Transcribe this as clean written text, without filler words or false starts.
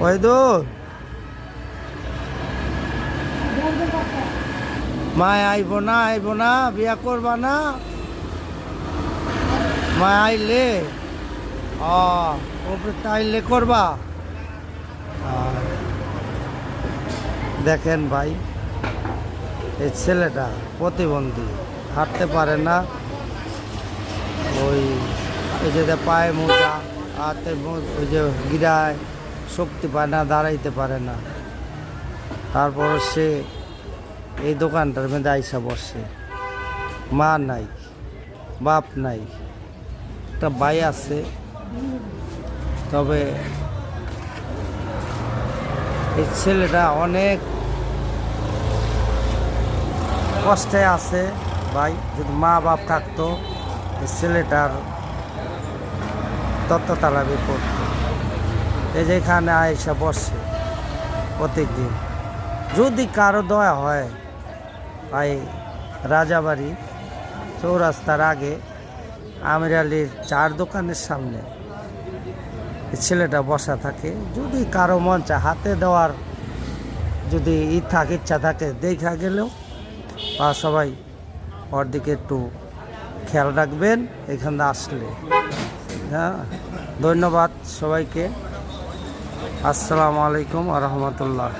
ওহিদুল মায় আইব না বিয়া করবা না মায় আইলে আইলে করবা। দেখেন ভাই এই ছেলেটা প্রতিবন্ধী, হাঁটতে পারে না, ওই যে পায়ে মোজা, হাতে ওই যে গিরায় শক্তি পায় না, দাঁড়াইতে পারে না। তারপর সে এই দোকানটার মধ্যে আইসা বসে। মা নাই, বাপ নাই, একটা ভাই আছে, তবে এই ছেলেটা অনেক কষ্টে আছে ভাই। যদি মা বাপ থাকতো এই ছেলেটার তত্ত্বতালাবি করত। এই যেখানে আয়সা বসে প্রত্যেকদিন। যদি কারো দয়া হয় ভাই, রাজাবাড়ি চৌরাস্তার আগে আমির আলীর চার দোকানের সামনে ছেলেটা বসা থাকে। যদি কারো মন চায় হাতে দেওয়ার যদি ইচ্ছা থাকে দেখা গেলেও, বা সবাই ওর দিকে একটু খেয়াল রাখবেন এখানে আসলে। হ্যাঁ, ধন্যবাদ সবাইকে। আসসালামু আলাইকুম ওয়া রাহমাতুল্লাহ।